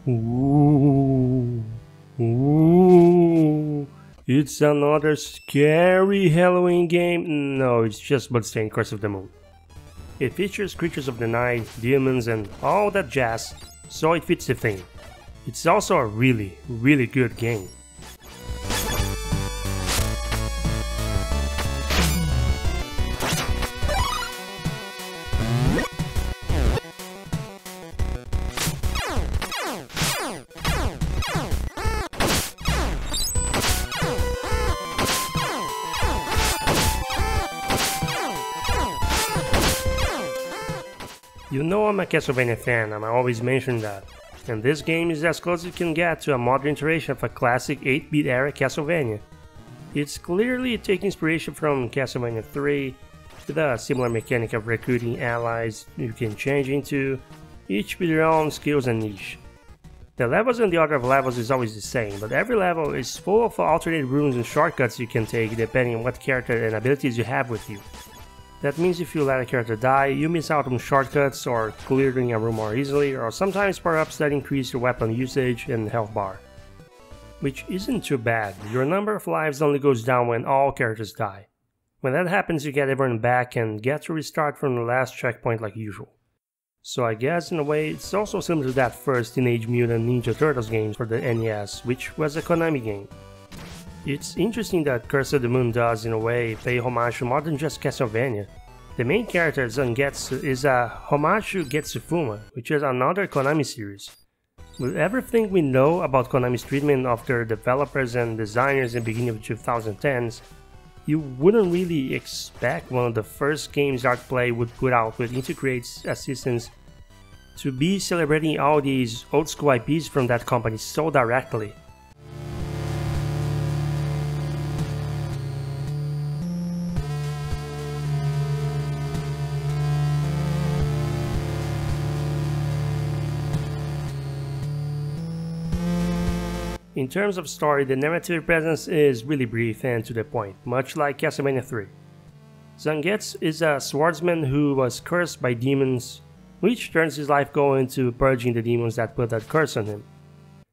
Ooh, ooh, it's another scary Halloween game. No, it's just Bloodstained Curse of the Moon. It features creatures of the night, demons and all that jazz, so it fits the theme. It's also a really good game. You know I'm a Castlevania fan, and I always mention that, and this game is as close as you can get to a modern iteration of a classic 8-bit era Castlevania. It's clearly taking inspiration from Castlevania 3, with a similar mechanic of recruiting allies you can change into, each with their own skills and niche. The levels and the order of levels is always the same, but every level is full of alternate rooms and shortcuts you can take depending on what character and abilities you have with you. That means if you let a character die, you miss out on shortcuts or clearing a room more easily, or sometimes power-ups that increase your weapon usage and health bar. Which isn't too bad, your number of lives only goes down when all characters die. When that happens you get everyone back and get to restart from the last checkpoint like usual. So I guess in a way it's also similar to that first Teenage Mutant Ninja Turtles game for the NES, which was a Konami game. It's interesting that Curse of the Moon does, in a way, pay homage to more than just Castlevania. The main character, Zangetsu, is a homage to Getsufuma, which is another Konami series. With everything we know about Konami's treatment of their developers and designers in the beginning of the 2010s, you wouldn't really expect one of the first games ArtPlay would put out with integrates assistance to be celebrating all these old school IPs from that company so directly. In terms of story, the narrative presence is really brief and to the point, much like Castlevania 3. Zangetsu is a swordsman who was cursed by demons, which turns his life goal into purging the demons that put that curse on him.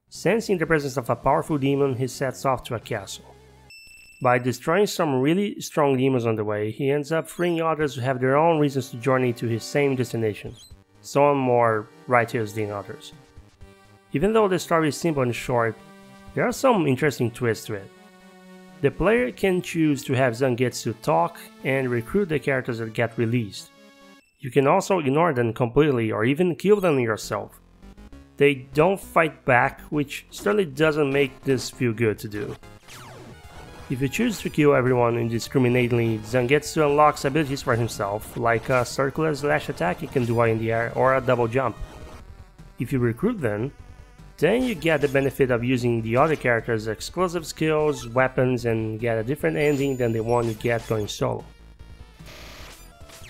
Sensing the presence of a powerful demon, he sets off to a castle. By destroying some really strong demons on the way, he ends up freeing others who have their own reasons to journey to his same destination, some more righteous than others. Even though the story is simple and short, there are some interesting twists to it. The player can choose to have Zangetsu talk and recruit the characters that get released. You can also ignore them completely or even kill them yourself. They don't fight back, which certainly doesn't make this feel good to do. If you choose to kill everyone indiscriminately, Zangetsu unlocks abilities for himself, like a circular slash attack he can do while in the air or a double jump. If you recruit them, then you get the benefit of using the other characters' exclusive skills, weapons, and get a different ending than the one you get going solo.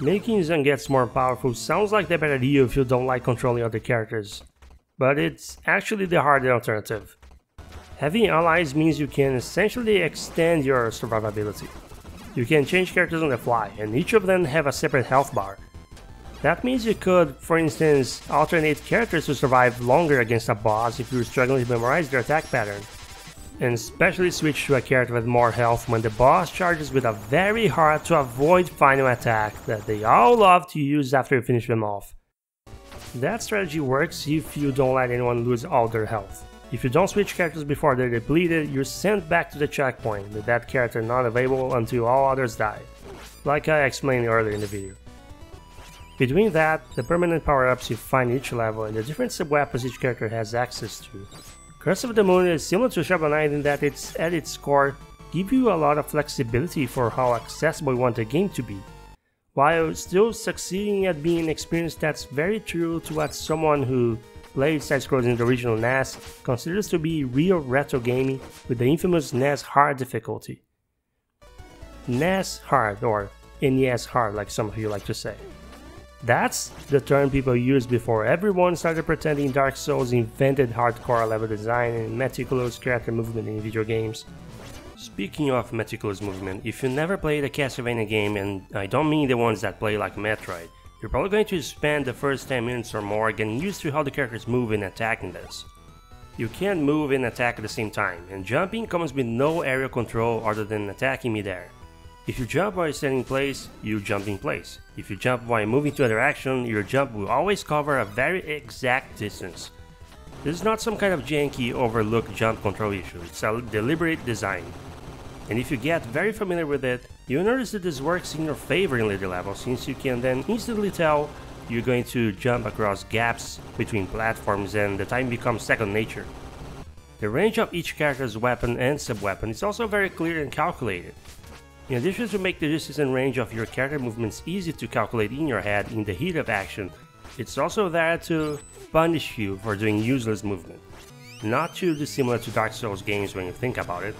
Making Zangetsu more powerful sounds like the better deal if you don't like controlling other characters, but it's actually the harder alternative. Having allies means you can essentially extend your survivability. You can change characters on the fly, and each of them have a separate health bar. That means you could, for instance, alternate characters to survive longer against a boss if you're struggling to memorize their attack pattern, and especially switch to a character with more health when the boss charges with a very hard to avoid final attack that they all love to use after you finish them off. That strategy works if you don't let anyone lose all their health. If you don't switch characters before they're depleted, you're sent back to the checkpoint with that character not available until all others die, like I explained earlier in the video. Between that, the permanent power-ups you find in each level and the different sub-weapons each character has access to, Curse of the Moon is similar to Shovel Knight in that it's, at its core, give you a lot of flexibility for how accessible you want the game to be, while still succeeding at being an experience that's very true to what someone who played side-scrolls in the original NES considers to be real retro gaming with the infamous NES hard difficulty. NES hard, or NES hard like some of you like to say. That's the term people used before everyone started pretending Dark Souls invented hardcore level design and meticulous character movement in video games. Speaking of meticulous movement, if you never played a Castlevania game, and I don't mean the ones that play like Metroid, you're probably going to spend the first 10 minutes or more getting used to how the characters move and attack in this. You can't move and attack at the same time, and jumping comes with no aerial control other than attacking midair. If you jump while standing in place, you jump in place. If you jump while moving to a direction, your jump will always cover a very exact distance. This is not some kind of janky overlooked jump control issue, it's a deliberate design. And if you get very familiar with it, you'll notice that this works in your favor in later levels, since you can then instantly tell you're going to jump across gaps between platforms and the time becomes second nature. The range of each character's weapon and sub-weapon is also very clear and calculated. In addition to make the distance and range of your character movements easy to calculate in your head in the heat of action, it's also there to punish you for doing useless movement. Not too dissimilar to Dark Souls games when you think about it,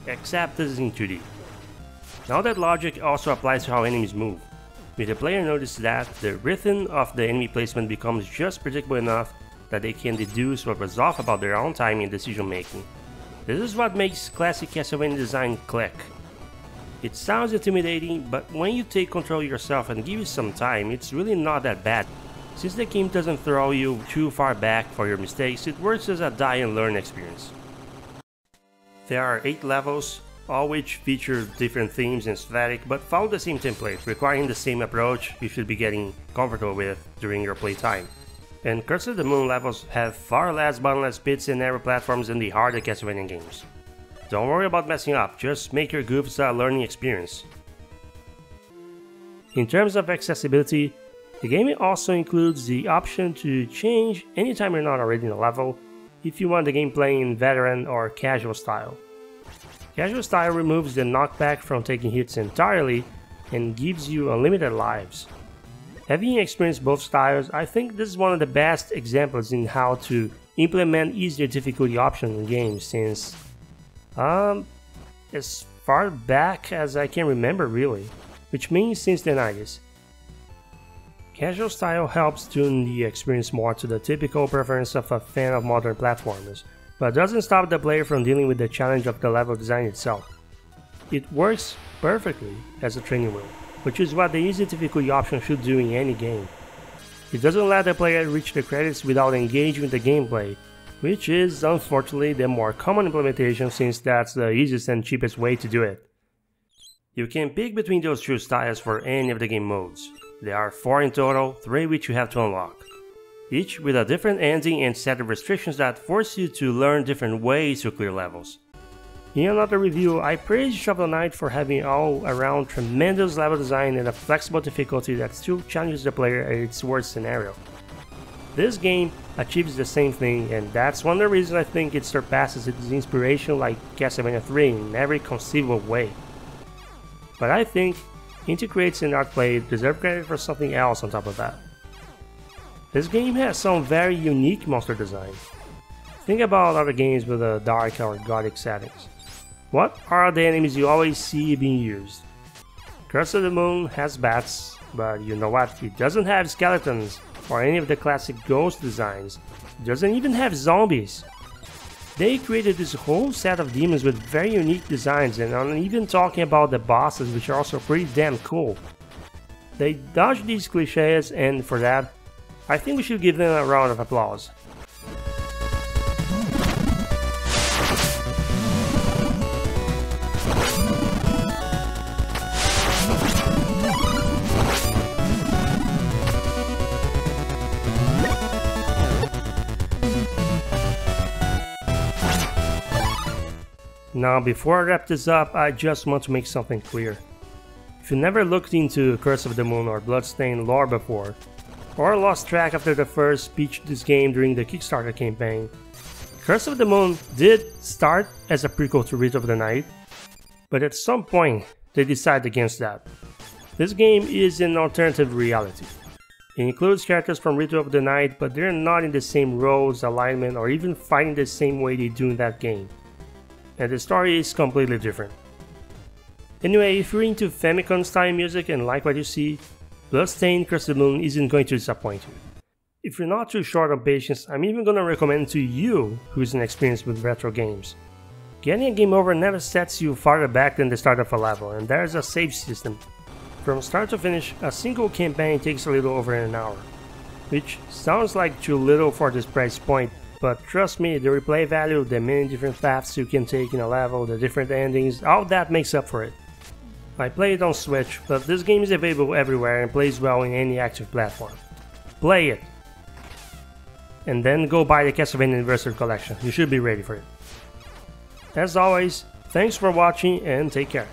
except this is in 2D. Now that logic also applies to how enemies move. When the player notices that, the rhythm of the enemy placement becomes just predictable enough that they can deduce what was off about their own timing and decision making. This is what makes classic Castlevania design click. It sounds intimidating, but when you take control yourself and give it some time, it's really not that bad. Since the game doesn't throw you too far back for your mistakes, it works as a die and learn experience. There are 8 levels, all which feature different themes and aesthetic, but follow the same template, requiring the same approach you should be getting comfortable with during your playtime. And Curse of the Moon levels have far less bottomless pits and narrow platforms than the harder Castlevania games. Don't worry about messing up, just make your goofs a learning experience. In terms of accessibility, the game also includes the option to change anytime you're not already in a level, if you want the game playing in veteran or casual style. Casual style removes the knockback from taking hits entirely and gives you unlimited lives. Having experienced both styles, I think this is one of the best examples in how to implement easier difficulty options in games since as far back as I can remember really, which means since the 90s. Casual style helps tune the experience more to the typical preference of a fan of modern platformers, but doesn't stop the player from dealing with the challenge of the level design itself. It works perfectly as a training wheel, which is what the easy difficulty option should do in any game. It doesn't let the player reach the credits without engaging with the gameplay, which is unfortunately the more common implementation since that's the easiest and cheapest way to do it. You can pick between those two styles for any of the game modes. There are 4 in total, 3 which you have to unlock, each with a different ending and set of restrictions that force you to learn different ways to clear levels. In another review, I praised Shovel Knight for having all-around tremendous level design and a flexible difficulty that still challenges the player at its worst scenario. This game achieves the same thing, and that's one of the reasons I think it surpasses its inspiration like Castlevania 3 in every conceivable way. But I think Inti Creates and ArtPlay deserve credit for something else on top of that. This game has some very unique monster design. Think about other games with a dark or gothic settings. What are the enemies you always see being used? Curse of the Moon has bats, but you know what, it doesn't have skeletons or any of the classic ghost designs. It doesn't even have zombies. They created this whole set of demons with very unique designs, and I'm even talking about the bosses, which are also pretty damn cool. They dodge these cliches, and for that, I think we should give them a round of applause. Now, before I wrap this up, I just want to make something clear. If you never looked into Curse of the Moon or Bloodstained lore before, or lost track after the first speech of this game during the Kickstarter campaign, Curse of the Moon did start as a prequel to Ritual of the Night, but at some point they decided against that. This game is an alternative reality. It includes characters from Ritual of the Night, but they're not in the same roles, alignment, or even fighting the same way they do in that game. And the story is completely different. Anyway, if you're into Famicom style music and like what you see, Bloodstained Curse of the Moon isn't going to disappoint you. If you're not too short on patience, I'm even gonna recommend to you who's inexperienced with retro games. Getting a game over never sets you farther back than the start of a level, and there's a save system. From start to finish, a single campaign takes a little over an hour, which sounds like too little for this price point, but trust me, the replay value, the many different paths you can take in a level, the different endings, all that makes up for it. I play it on Switch, but this game is available everywhere and plays well in any active platform. Play it! And then go buy the Castlevania Anniversary Collection, you should be ready for it. As always, thanks for watching and take care.